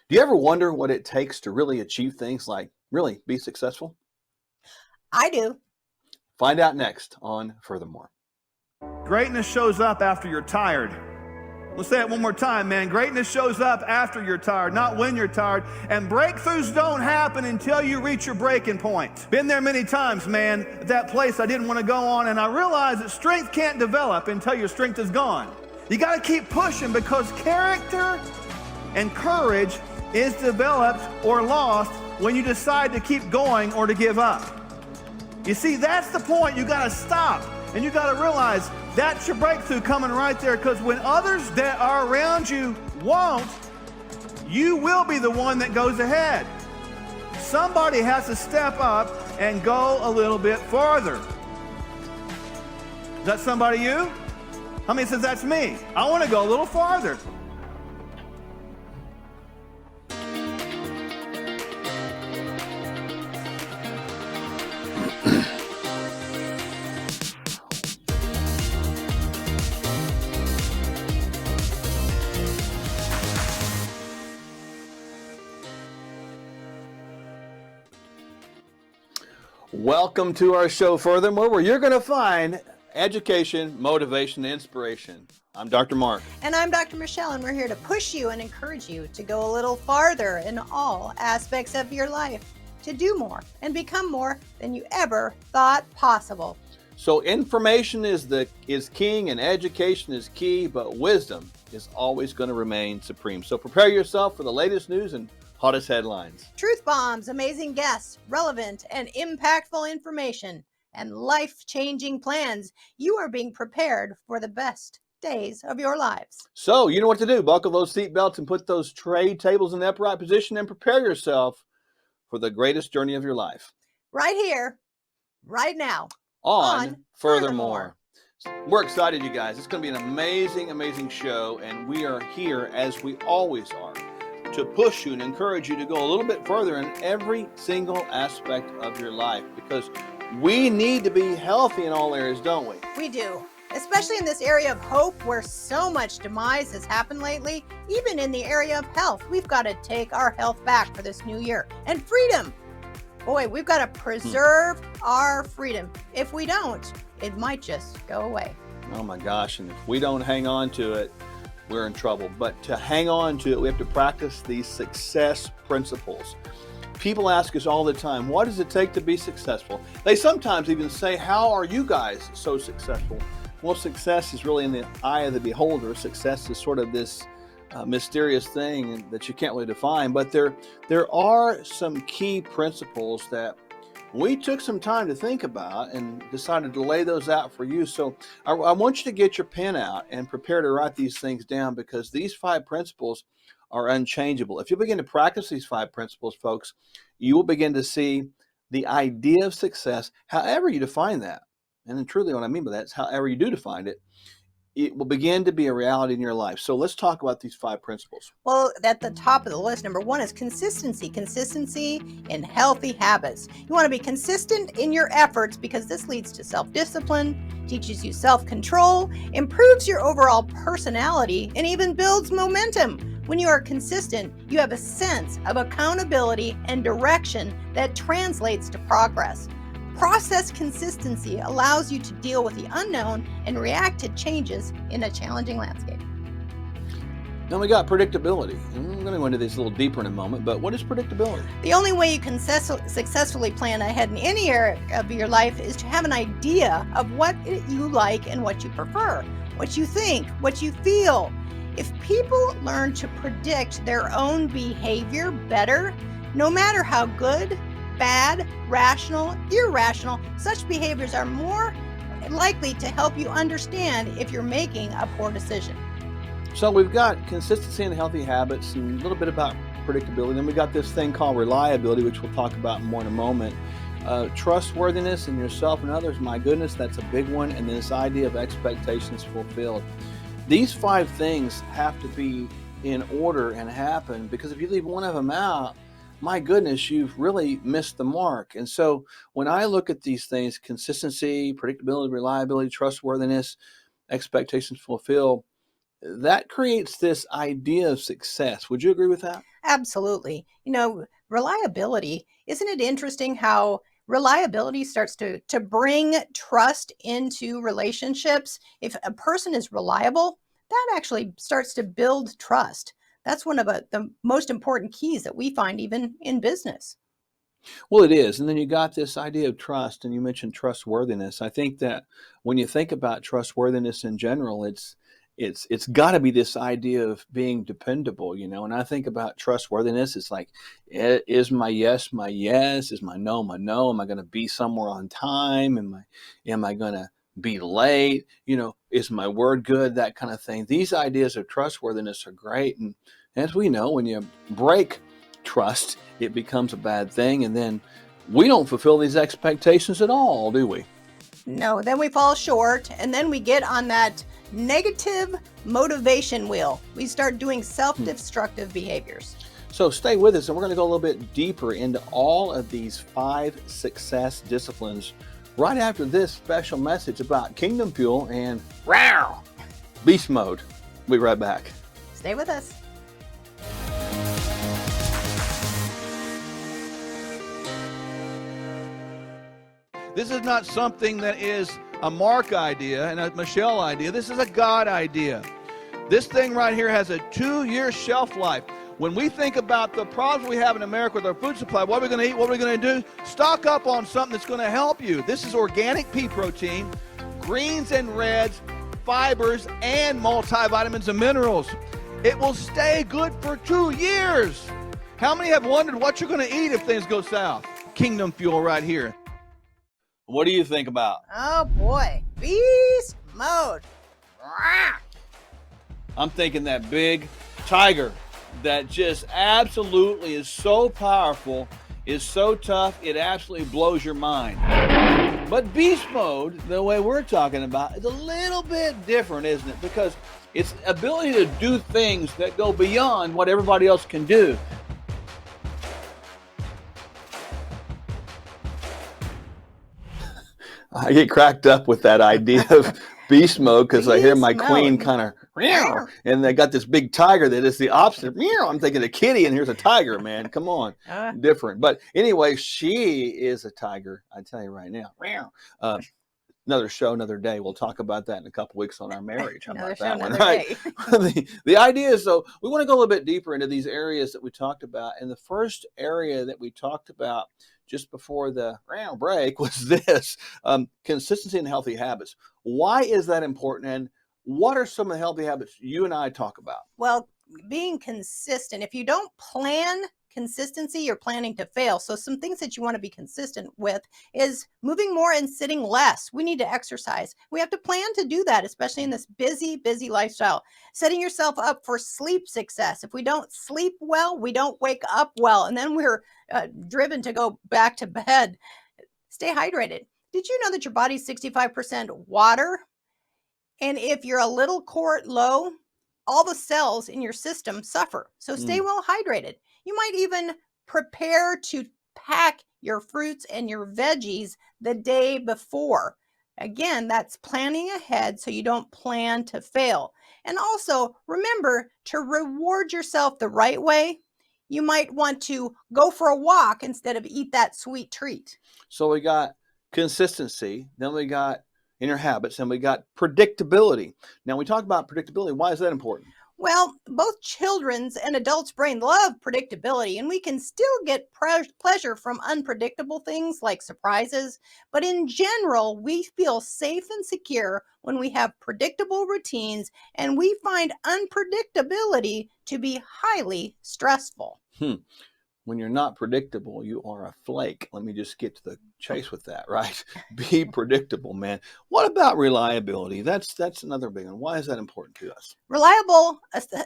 Do you ever wonder what it takes to really achieve things like really be successful? I do. Find out next on Furthermore. Greatness shows up after you're tired. Let's say it one more time, man. Greatness shows up after you're tired, not when you're tired. And breakthroughs don't happen until you reach your breaking point. Been there many times, man, at that place I didn't want to go on, and I realized that strength can't develop until your strength is gone. You got to keep pushing because character and courage is developed or lost when you decide to keep going or to give up. You see, that's the point. You got to stop and you got to realize that's your breakthrough coming right there, because when others that are around you won't, you will be the one that goes ahead. Somebody has to step up and go a little bit farther. Is that somebody you? How many says that's me? I want to go a little farther. Welcome to our show, Furthermore, where you're going to find education, motivation, and inspiration. I'm Dr. Mark. And I'm Dr. Michelle, and we're here to push you and encourage you to go a little farther in all aspects of your life, to do more and become more than you ever thought possible. So information is king and education is key, but wisdom is always going to remain supreme. So prepare yourself for the latest news and hottest headlines. Truth bombs, amazing guests, relevant and impactful information, and life-changing plans. You are being prepared for the best days of your lives. So you know what to do. Buckle those seatbelts and put those tray tables in the upright position and prepare yourself for the greatest journey of your life. Right here, right now. On Furthermore. We're excited, you guys. It's going to be an amazing, amazing show, and we are here, as we always are, to push you and encourage you to go a little bit further in every single aspect of your life, because we need to be healthy in all areas, don't we? We do, especially in this area of hope where so much demise has happened lately. Even in the area of health, we've got to take our health back for this new year. And freedom. Boy, we've got to preserve our freedom. If we don't, it might just go away. Oh my gosh, and if we don't hang on to it, we're in trouble. But to hang on to it, we have to practice these success principles. People ask us all the time, what does it take to be successful? They sometimes even say, how are you guys so successful? Well, success is really in the eye of the beholder. Success is sort of this mysterious thing that you can't really define, but there are some key principles that we took some time to think about and decided to lay those out for you. So I want you to get your pen out and prepare to write these things down, because these 5 principles are unchangeable. If you begin to practice these 5 principles, folks, you will begin to see the idea of success, however you define that. And then truly what I mean by that is however you do define it, it will begin to be a reality in your life. So let's talk about these 5 principles. Well, at the top of the list, number 1 is consistency. Consistency in healthy habits. You want to be consistent in your efforts, because this leads to self-discipline, teaches you self-control, improves your overall personality, and even builds momentum. When you are consistent, you have a sense of accountability and direction that translates to progress. Process consistency allows you to deal with the unknown and react to changes in a challenging landscape. Then we got predictability. And we're going to go into this a little deeper in a moment, but what is predictability? The only way you can successfully plan ahead in any area of your life is to have an idea of what you like and what you prefer, what you think, what you feel. If people learn to predict their own behavior better, no matter how good, bad, rational, irrational, such behaviors are more likely to help you understand if you're making a poor decision. So we've got consistency and healthy habits and a little bit about predictability. Then we got this thing called reliability, which we'll talk about more in a moment. Trustworthiness in yourself and others, my goodness, that's a big one. And this idea of expectations fulfilled. These 5 things have to be in order and happen, because if you leave one of them out, my goodness, you've really missed the mark. And so when I look at these things, consistency, predictability, reliability, trustworthiness, expectations fulfilled, that creates this idea of success. Would you agree with that? Absolutely. Reliability, isn't it interesting how reliability starts to bring trust into relationships? If a person is reliable, that actually starts to build trust. That's one of the most important keys that we find even in business. Well, it is. And then you got this idea of trust, and you mentioned trustworthiness. I think that when you think about trustworthiness in general, it's got to be this idea of being dependable, And I think about trustworthiness, it's like, is my yes my yes? Is my no my no? Am I going to be somewhere on time? Am I going to be late? Is my word good? That kind of thing. These ideas of trustworthiness are great, and as we know, when you break trust, it becomes a bad thing. And then we don't fulfill these expectations at all, do we? No, then we fall short, and then we get on that negative motivation wheel. We start doing self-destructive behaviors. So stay with us, and we're going to go a little bit deeper into all of these 5 success disciplines right after this special message about Kingdom Fuel and Rawr, Beast Mode. We'll be right back. Stay with us. This is not something that is a Mark idea and a Michelle idea. This is a God idea. This thing right here has a 2-year shelf life. When we think about the problems we have in America with our food supply, what are we going to eat? What are we going to do? Stock up on something that's going to help you. This is organic pea protein, greens and reds, fibers, and multivitamins and minerals. It will stay good for 2 years. How many have wondered what you're going to eat if things go south? Kingdom Fuel right here. What do you think about? Oh boy, beast mode. I'm thinking that big tiger that just absolutely is so powerful, is so tough, it absolutely blows your mind. But beast mode, the way we're talking about, is a little bit different, isn't it? Because it's ability to do things that go beyond what everybody else can do. I get cracked up with that idea of beast mode because I hear my queen kind of meow, and they got this big tiger that is the opposite. Meow. I'm thinking a kitty, and here's a tiger, man. Come on. Different. But anyway, she is a tiger. I tell you right now. Meow. Another show, another day. We'll talk about that in a couple weeks on our marriage. How about that one, right? The idea is, so we want to go a little bit deeper into these areas that we talked about. And the first area that we talked about just before the round break was this, consistency and healthy habits. Why is that important? And what are some of the healthy habits you and I talk about? Well, being consistent. If you don't plan consistency, you're planning to fail. So some things that you want to be consistent with is moving more and sitting less. We need to exercise. We have to plan to do that, especially in this busy lifestyle. Setting yourself up for sleep success. If we don't sleep well, we don't wake up well, and then we're driven to go back to bed. Stay hydrated. Did you know that your body's 65% water? And if you're a little quart low, all the cells in your system suffer. So stay well hydrated. You might even prepare to pack your fruits and your veggies the day before. Again, that's planning ahead so you don't plan to fail. And also remember to reward yourself the right way. You might want to go for a walk instead of eat that sweet treat. So we got consistency, then we got inner habits, and we got predictability. Now we talk about predictability. Why is that important? Well, both children's and adults' brain love predictability, and we can still get pleasure from unpredictable things like surprises. But in general, we feel safe and secure when we have predictable routines, and we find unpredictability to be highly stressful. When you're not predictable, you are a flake. Let me just get to the chase with that, right? Be predictable, man. What about reliability? That's another big one. Why is that important to us? Reliable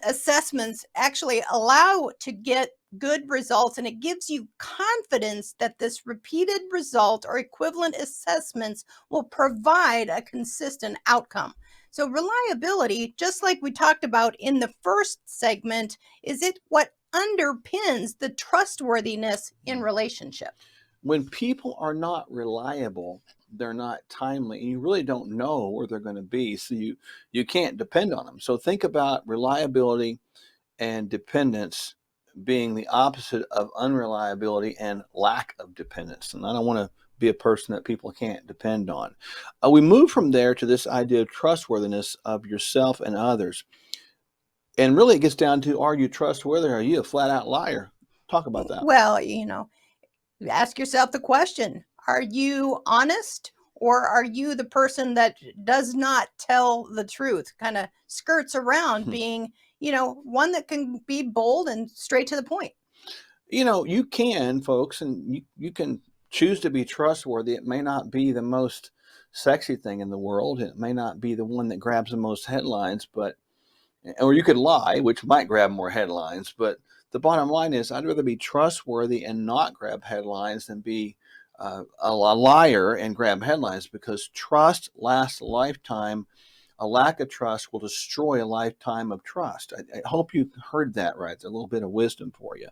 assessments actually allow to get good results, and it gives you confidence that this repeated result or equivalent assessments will provide a consistent outcome. So reliability, just like we talked about in the first segment, is it what underpins the trustworthiness in relationship. When people are not reliable, they're not timely, and you really don't know where they're going to be, so you can't depend on them. So think about reliability and dependence being the opposite of unreliability and lack of dependence. And I don't want to be a person that people can't depend on. We move from there to this idea of trustworthiness of yourself and others. And really, it gets down to, are you trustworthy or are you a flat out liar? Talk about that. Well, ask yourself the question, are you honest, or are you the person that does not tell the truth, kind of skirts around being, one that can be bold and straight to the point? You can, folks, and you can choose to be trustworthy. It may not be the most sexy thing in the world. It may not be the one that grabs the most headlines, or you could lie, which might grab more headlines. But the bottom line is, I'd rather be trustworthy and not grab headlines than be a liar and grab headlines, because trust lasts a lifetime. A lack of trust will destroy a lifetime of trust. I hope you heard that right. It's a little bit of wisdom for you.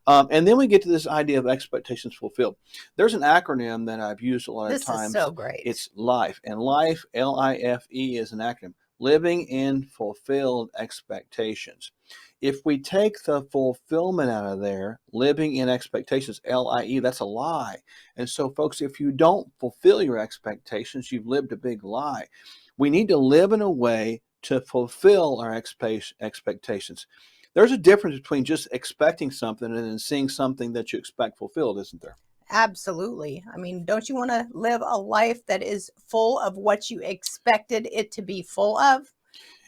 And then we get to this idea of expectations fulfilled. There's an acronym that I've used a lot of times. This is so great. It's LIFE. And LIFE, L-I-F-E, is an acronym. Living in fulfilled expectations. If we take the fulfillment out of there, living in expectations, L-I-E, that's a lie. And so, folks, if you don't fulfill your expectations, you've lived a big lie. We need to live in a way to fulfill our expectations. There's a difference between just expecting something and then seeing something that you expect fulfilled, isn't there? Absolutely. I mean, don't you want to live a life that is full of what you expected it to be full of?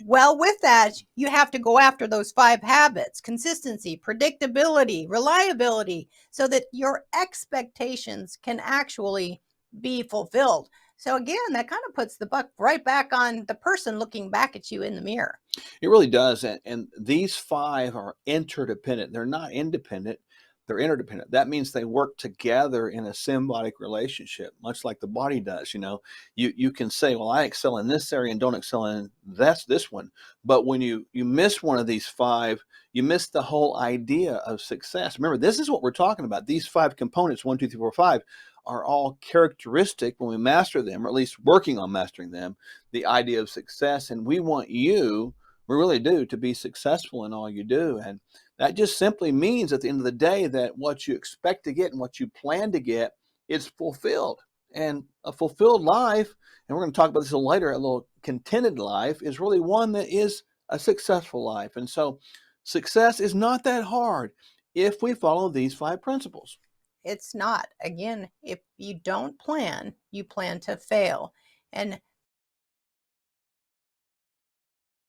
Well, with that, you have to go after those 5 habits: consistency, predictability, reliability, so that your expectations can actually be fulfilled. So again, that kind of puts the buck right back on the person looking back at you in the mirror. It really does. And these 5 are interdependent. They're not independent. They're interdependent. That means they work together in a symbiotic relationship, much like the body does. You can say, well, I excel in this area and don't excel in this one. But when you miss one of these 5, you miss the whole idea of success. Remember, this is what we're talking about. These 5 components, 1, 2, 3, 4, 5, are all characteristic when we master them, or at least working on mastering them, the idea of success. And we want you, we really do, to be successful in all you do. And that just simply means at the end of the day that what you expect to get and what you plan to get is fulfilled. And a fulfilled life, and we're going to talk about this a little later, a little contented life, is really one that is a successful life. And so success is not that hard if we follow these 5 principles. It's not. Again, if you don't plan, you plan to fail. And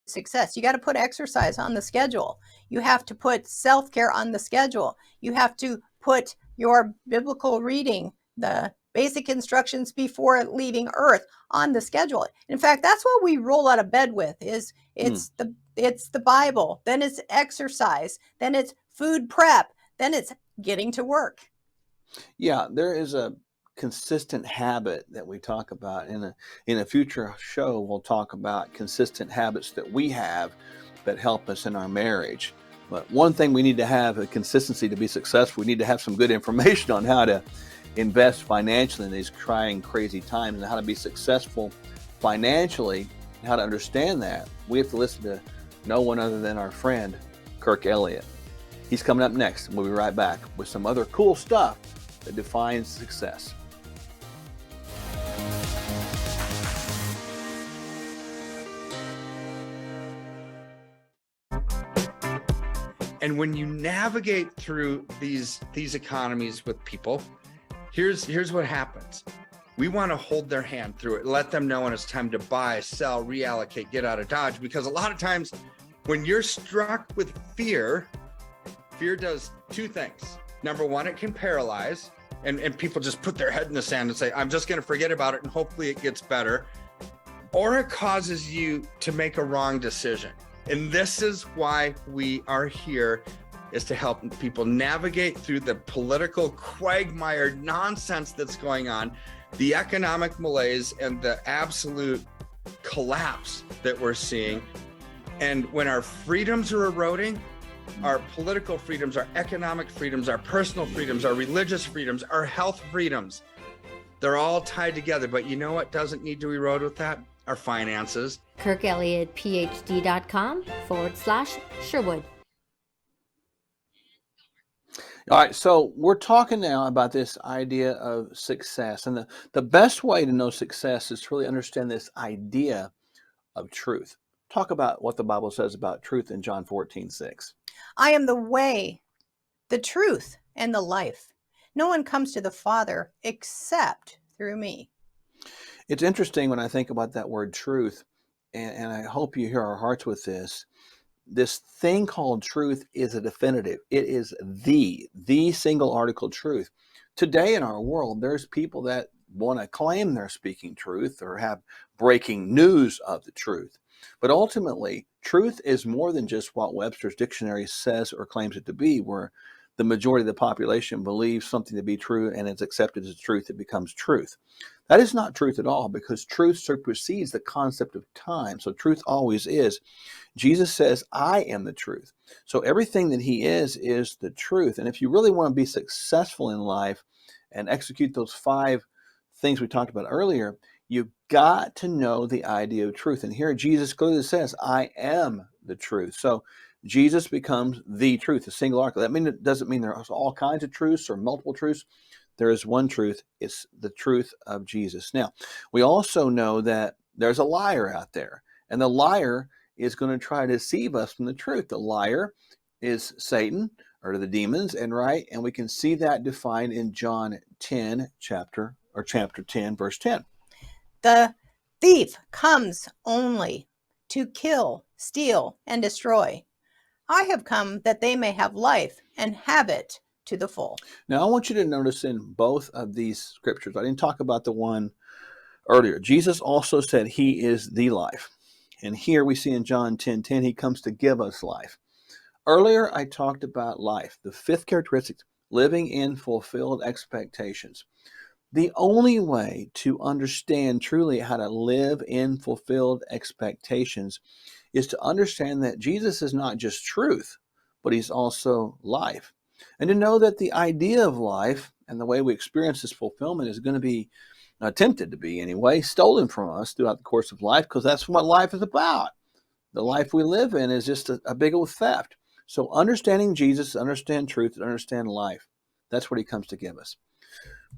success, you got to put exercise on the schedule. You have to put self-care on the schedule. You have to put your biblical reading, the basic instructions before leaving Earth, on the schedule. In fact, that's what we roll out of bed with. It's the Bible, then it's exercise, then it's food prep, then it's getting to work. Yeah, there is a consistent habit that we talk about. In a future show, we'll talk about consistent habits that we have that help us in our marriage. But one thing we need to have, a consistency to be successful, we need to have some good information on how to invest financially in these trying, crazy times, and how to be successful financially, and how to understand that. We have to listen to no one other than our friend, Kirk Elliott. He's coming up next, and we'll be right back with some other cool stuff that defines success. And when you navigate through these economies with people, here's what happens. We want to hold their hand through it, let them know when it's time to buy, sell, reallocate, get out of Dodge. Because a lot of times when you're struck with fear does 2 things. Number 1, it can paralyze, and people just put their head in the sand and say, I'm just going to forget about it and hopefully it gets better. Or it causes you to make a wrong decision. And this is why we are here, is to help people navigate through the political quagmire nonsense that's going on, the economic malaise, and the absolute collapse that we're seeing. And when our freedoms are eroding, our political freedoms, our economic freedoms, our personal freedoms, our religious freedoms, our health freedoms, they're all tied together. But you know what doesn't need to erode with that? Our finances. KirkElliottPhD.com/Sherwood. All right, so we're talking now about this idea of success. And the best way to know success is to really understand this idea of truth. Talk about what the Bible says about truth in John 14:6. I am the way, the truth, and the life. No one comes to the Father except through me. It's interesting when I think about that word truth, and I hope you hear our hearts with this. This thing called truth is a definitive. It is the single article truth. Today in our world, there's people that want to claim they're speaking truth or have breaking news of the truth. But ultimately, truth is more than just what Webster's dictionary says or claims it to be, where the majority of the population believes something to be true and it's accepted as truth, it becomes truth. That is not truth at all, because truth supersedes the concept of time. So truth always is. Jesus says, I am the truth. So everything that he is the truth. And if you really want to be successful in life and execute those 5 things we talked about earlier, you've got to know the idea of truth. And here Jesus clearly says, I am the truth. So Jesus becomes the truth, a single article. That doesn't mean there's all kinds of truths or multiple truths. There is one truth. It's the truth of Jesus. Now, we also know that there's a liar out there, and the liar is going to try to deceive us from the truth. The liar is Satan, or the demons, and we can see that defined in John 10, chapter 10, verse 10. The thief comes only to kill, steal, and destroy. I have come that they may have life and have it to the full. Now, I want you to notice in both of these scriptures, I didn't talk about the one earlier. Jesus also said he is the life. And here we see in John 10:10, he comes to give us life. Earlier, I talked about life, the 5th characteristic, living in fulfilled expectations. The only way to understand truly how to live in fulfilled expectations is to understand that Jesus is not just truth, but he's also life. And to know that the idea of life and the way we experience this fulfillment is going to be attempted to be anyway, stolen from us throughout the course of life, because that's what life is about. The life we live in is just a big old theft. So understanding Jesus, understand truth, and understand life. That's what he comes to give us.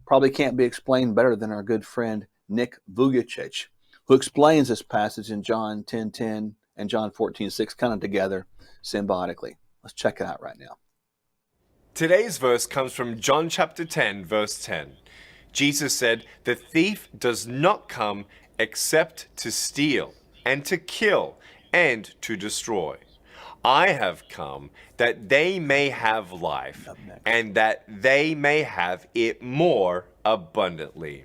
Probably can't be explained better than our good friend Nick Vujicic, who explains this passage in John 10:10 and John 14:6 kind of together symbiotically. Let's check it out right now. Today's verse comes from John chapter 10, verse 10. Jesus said, "The thief does not come except to steal and to kill and to destroy. I have come that they may have life and that they may have it more abundantly."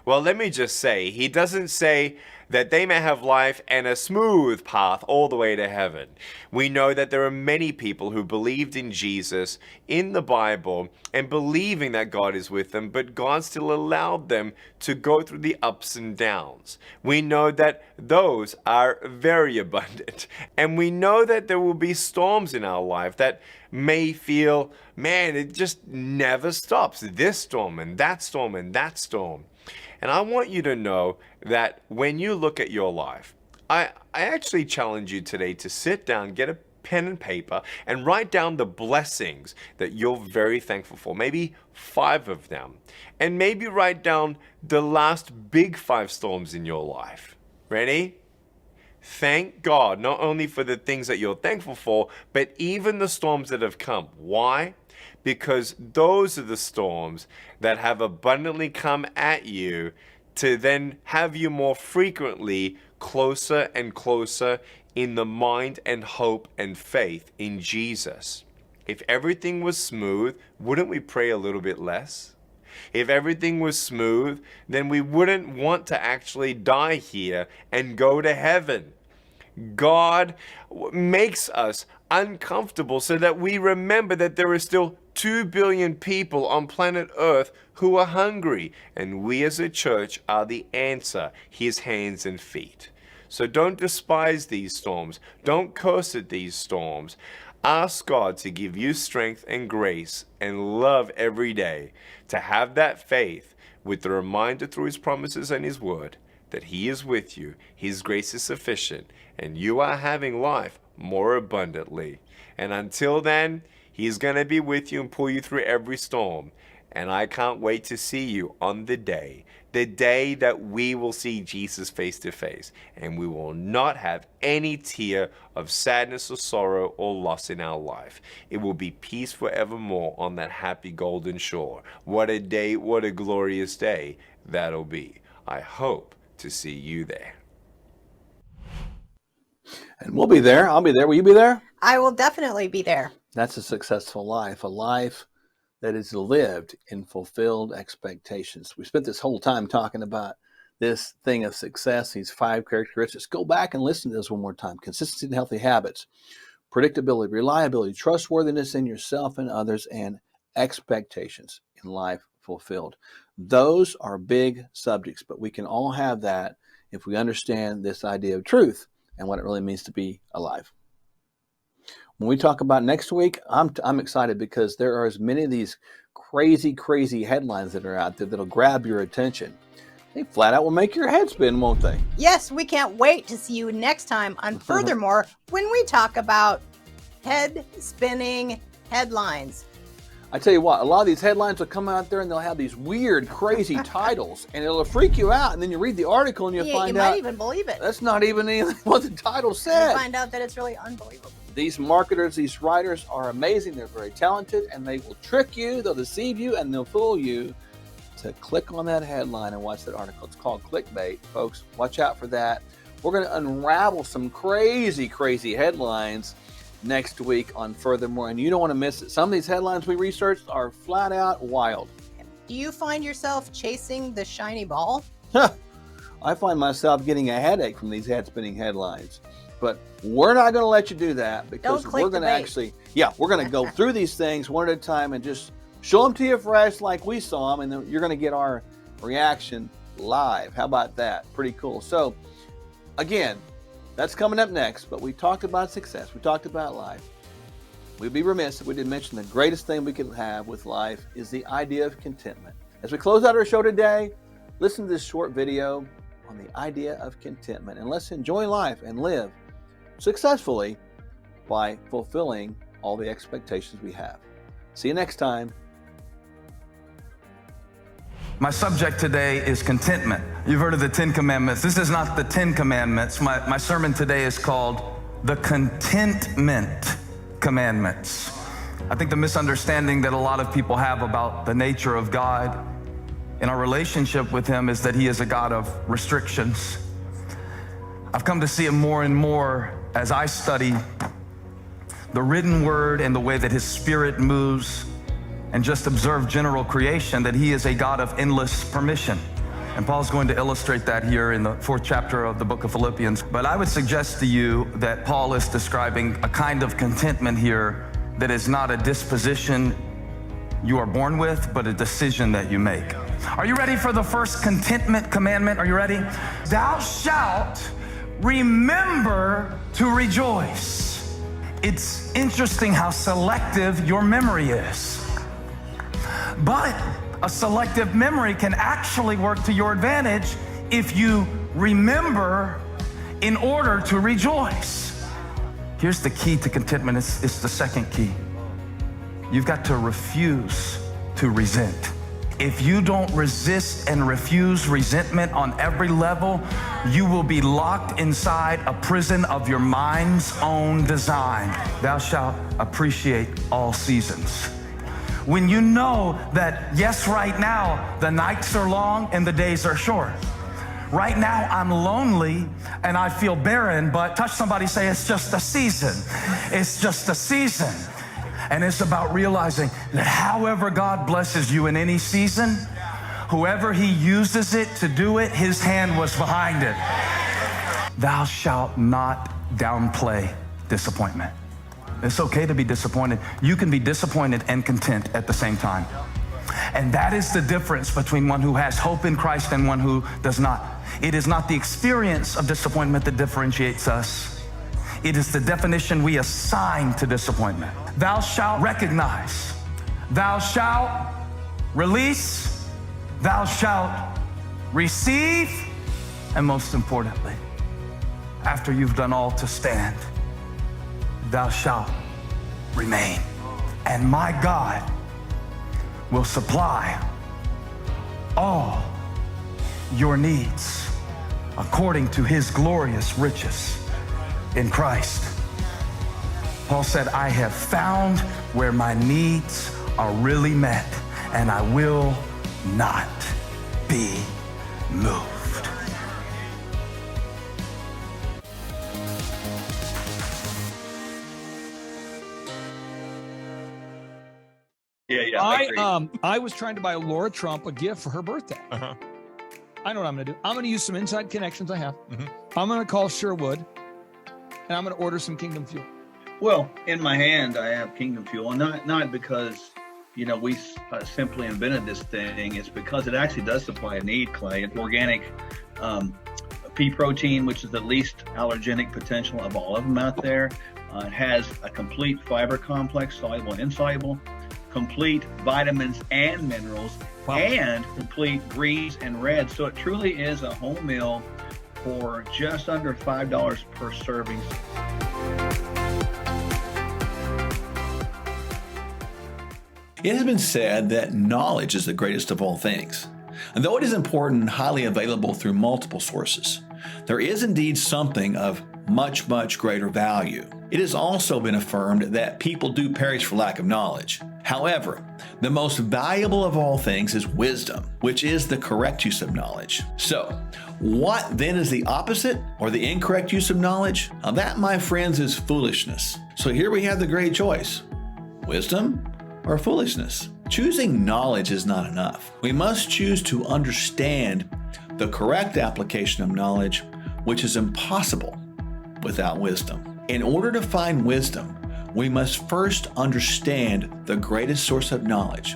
Well, let me just say, he doesn't say that they may have life and a smooth path all the way to heaven. We know that there are many people who believed in Jesus in the Bible and believing that God is with them, but God still allowed them to go through the ups and downs. We know that those are very abundant. And we know that there will be storms in our life that may feel, man, it just never stops. This storm and that storm and that storm. And I want you to know that when you look at your life, I actually challenge you today to sit down, get a pen and paper, and write down the blessings that you're very thankful for, maybe 5 of them. And maybe write down the last big 5 storms in your life. Ready? Thank God, not only for the things that you're thankful for, but even the storms that have come. Why? Because those are the storms that have abundantly come at you to then have you more frequently closer and closer in the mind and hope and faith in Jesus. If everything was smooth, wouldn't we pray a little bit less? If everything was smooth, then we wouldn't want to actually die here and go to heaven. God makes us uncomfortable so that we remember that there are still 2 billion people on planet Earth who are hungry, and we as a church are the answer, his hands and feet. So don't despise these storms. Don't curse at these storms. Ask God to give you strength and grace and love every day, to have that faith with the reminder through his promises and his word that he is with you, his grace is sufficient, and you are having life more abundantly. And until then, He's going to be with you and pull you through every storm. And I can't wait to see you on the day that we will see Jesus face to face, and we will not have any tear of sadness or sorrow or loss in our life. It will be peace forevermore on that happy golden shore. What a day, what a glorious day that'll be. I hope to see you there. And we'll be there. I'll be there. Will you be there? I will definitely be there. That's a successful life, a life that is lived in fulfilled expectations. We spent this whole time talking about this thing of success, these 5 characteristics. Go back and listen to this one more time. Consistency and healthy habits, predictability, reliability, trustworthiness in yourself and others, and expectations in life fulfilled. Those are big subjects, but we can all have that if we understand this idea of truth and what it really means to be alive. When we talk about next week, I'm excited because there are as many of these crazy headlines that are out there that'll grab your attention. They flat out will make your head spin, won't they? Yes, we can't wait to see you next time on FurtherMore when we talk about head-spinning headlines. I tell you what, a lot of these headlines will come out there and they'll have these weird, crazy titles, and it'll freak you out. And then you read the article and you find out you might even believe it. that's not even what the title said. You find out that it's really unbelievable. These marketers, these writers are amazing. They're very talented, and they will trick you, they'll deceive you, and they'll fool you to click on that headline and watch that article. It's called clickbait, folks. Watch out for that. We're going to unravel some crazy headlines next week on FurtherMore, and you don't want to miss it. Some of these headlines we researched are flat out wild. Do you find yourself chasing the shiny ball? I find myself getting a headache from these head-spinning headlines. But we're not going to let you do that because we're going to we're going to go through these things one at a time and just show them to you fresh like we saw them, and then you're going to get our reaction live. How about that? Pretty cool. So, again, that's coming up next, but we talked about success. We talked about life. We'd be remiss if we didn't mention the greatest thing we can have with life is the idea of contentment. As we close out our show today, listen to this short video on the idea of contentment, and let's enjoy life and live successfully by fulfilling all the expectations we have. See you next time. My subject today is contentment. You've heard of the 10 Commandments. This is not the 10 Commandments. My sermon today is called the Contentment Commandments. I think the misunderstanding that a lot of people have about the nature of God and our relationship with Him is that He is a God of restrictions. I've come to see Him more and more as I study the written word and the way that His Spirit moves and just observe general creation, that He is a God of endless permission. And Paul's going to illustrate that here in the 4th chapter of the book of Philippians. But I would suggest to you that Paul is describing a kind of contentment here that is not a disposition you are born with, but a decision that you make. Are you ready for the first contentment commandment? Are you ready? Thou shalt remember to rejoice. It's interesting how selective your memory is. But a selective memory can actually work to your advantage if you remember in order to rejoice. Here's the key to contentment. It's the second key. You've got to refuse to resent. If you don't resist and refuse resentment on every level, you will be locked inside a prison of your mind's own design. Thou shalt appreciate all seasons. When you know that, yes, right now, the nights are long and the days are short. Right now, I'm lonely and I feel barren, but touch somebody, say, it's just a season. It's just a season. And it's about realizing that however God blesses you in any season, whoever He uses it to do it, His hand was behind it. Thou shalt not downplay disappointment. It's okay to be disappointed. You can be disappointed and content at the same time. And that is the difference between one who has hope in Christ and one who does not. It is not the experience of disappointment that differentiates us. It is the definition we assign to disappointment. Thou shalt recognize. Thou shalt release. Thou shalt receive. And most importantly, after you've done all to stand, thou shalt remain. and my God will supply all your needs according to his glorious riches in Christ. Paul said, I have found where my needs are really met, and I will not be moved. I was trying to buy Laura Trump a gift for her birthday. I know what I'm going to do. I'm going to use some inside connections I have. I'm going to call Sherwood, and I'm going to order some Kingdom Fuel. Well, in my hand, I have Kingdom Fuel, and not because, we simply invented this thing. It's because it actually does supply a need, Clay. It's organic pea protein, which is the least allergenic potential of all of them out there. It has a complete fiber complex, soluble and insoluble, complete vitamins and minerals, and complete greens and reds. So it truly is a home meal for just under $5 per serving. It has been said that knowledge is the greatest of all things. And though it is important and highly available through multiple sources, there is indeed something of much, much greater value. It has also been affirmed that people do perish for lack of knowledge. However, the most valuable of all things is wisdom, which is the correct use of knowledge. So, what then is the opposite or the incorrect use of knowledge? Now that, my friends, is foolishness. So here we have the great choice: wisdom or foolishness. Choosing knowledge is not enough. We must choose to understand the correct application of knowledge, which is impossible without wisdom. In order to find wisdom, we must first understand the greatest source of knowledge,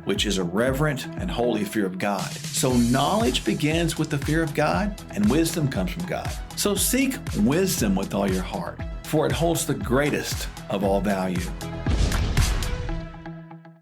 which is a reverent and holy fear of God. So knowledge begins with the fear of God, and wisdom comes from God. So seek wisdom with all your heart, for it holds the greatest of all value.